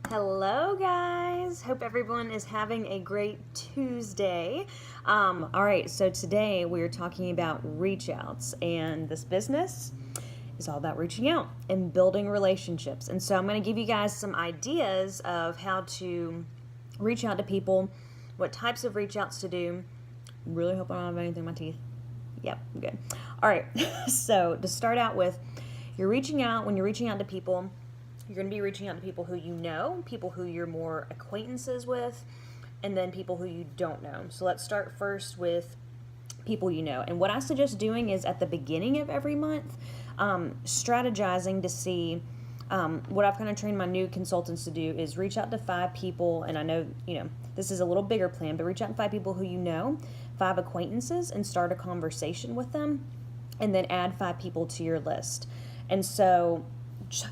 Hello guys, hope everyone is having a great Tuesday. All right, so today we're talking about reach outs, and this business is all about reaching out and building relationships. And so I'm going to give you guys some ideas of how to reach out to people, what types of reach outs to do. Really hope I don't have anything in my teeth. Yep, I'm good. All right, so to start out with, when you're reaching out to people, you're going to be reaching out to people who you know, people who you're more acquaintances with, and then people who you don't know. So let's start first with people you know. And what I suggest doing is at the beginning of every month, strategizing to see what I've kind of trained my new consultants to do is reach out to 5 people. And I know, this is a little bigger plan, but reach out to 5 people who you know, 5 acquaintances, and start a conversation with them, and then add 5 people to your list. And so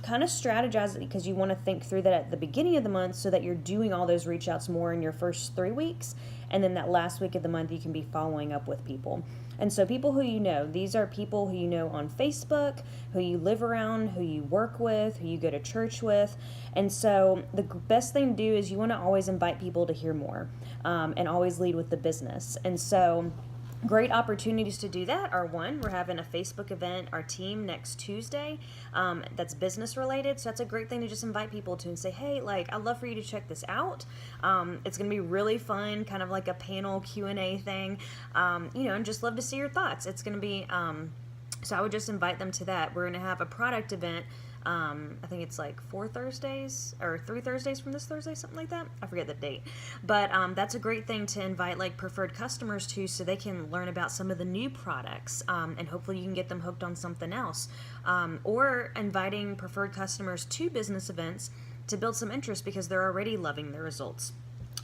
kind of strategize it, because you want to think through that at the beginning of the month so that you're doing all those reach outs more in your first 3 weeks, and then that last week of the month you can be following up with people. And so people who you know, these are people who you know on Facebook, who you live around, who you work with, who you go to church with. And so the best thing to do is you want to always invite people to hear more, and always lead with the business. And so great opportunities to do that are, one, we're having a Facebook event, our team, next Tuesday, that's business related. So that's a great thing to just invite people to and say, hey, I'd love for you to check this out. It's going to be really fun, kind of like a panel Q&A thing, and just love to see your thoughts. It's going to be, so I would just invite them to that. We're going to have a product event. I think it's like 4 Thursdays or 3 Thursdays from this Thursday, something like that. I forget the date. But that's a great thing to invite preferred customers to, so they can learn about some of the new products, and hopefully you can get them hooked on something else. Or inviting preferred customers to business events to build some interest because they're already loving the results.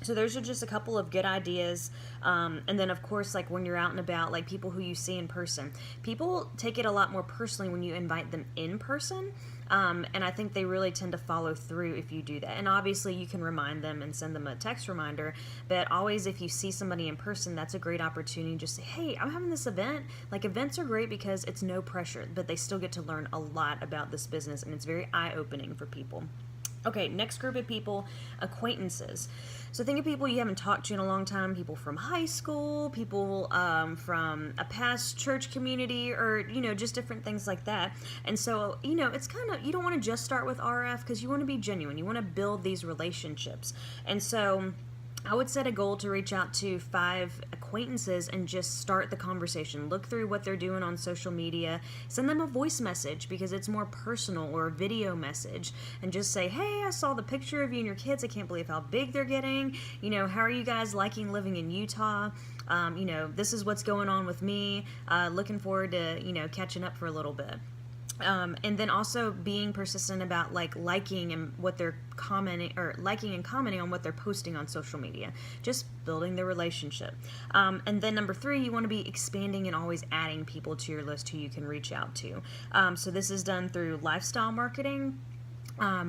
So those are just a couple of good ideas. And then, of course, when you're out and about, people who you see in person, people take it a lot more personally when you invite them in person. And I think they really tend to follow through if you do that. And obviously you can remind them and send them a text reminder, but always if you see somebody in person, that's a great opportunity. Just say, hey, I'm having this event. Events are great because it's no pressure, but they still get to learn a lot about this business, and it's very eye-opening for people. Okay, next group of people, acquaintances. So think of people you haven't talked to in a long time, people from high school, people from a past church community, or, just different things like that. And so, it's kind of, you don't want to just start with RF, because you want to be genuine. You want to build these relationships. And so I would set a goal to reach out to 5 acquaintances and just start the conversation. Look through what they're doing on social media. Send them a voice message because it's more personal, or a video message, and just say, hey, I saw the picture of you and your kids. I can't believe how big they're getting. How are you guys liking living in Utah? This is what's going on with me. Looking forward to, catching up for a little bit. And then also being persistent about liking and what they're commenting, or liking and commenting on what they're posting on social media, just building the relationship. And then number 3, you want to be expanding and always adding people to your list who you can reach out to. So this is done through lifestyle marketing,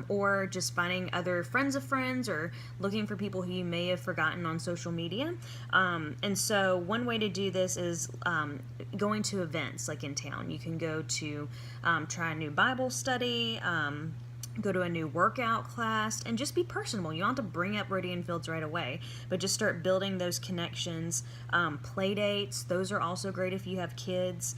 or just finding other friends of friends, or looking for people who you may have forgotten on social media. And so one way to do this is going to events in town. You can go to try a new Bible study, go to a new workout class, and just be personable. You don't have to bring up Radian Fields right away, but just start building those connections. Play dates, those are also great if you have kids.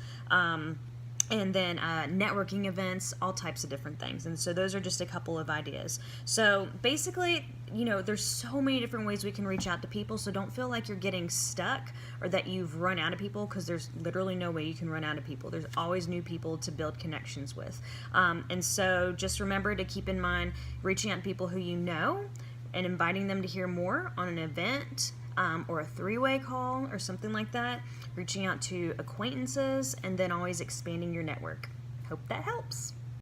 And then networking events, all types of different things. And so those are just a couple of ideas. So basically, there's so many different ways we can reach out to people, so don't feel like you're getting stuck or that you've run out of people, because there's literally no way you can run out of people. There's always new people to build connections with. And so just remember to keep in mind reaching out to people who you know and inviting them to hear more on an event, or a 3-way call or something like that, reaching out to acquaintances, and then always expanding your network. Hope that helps.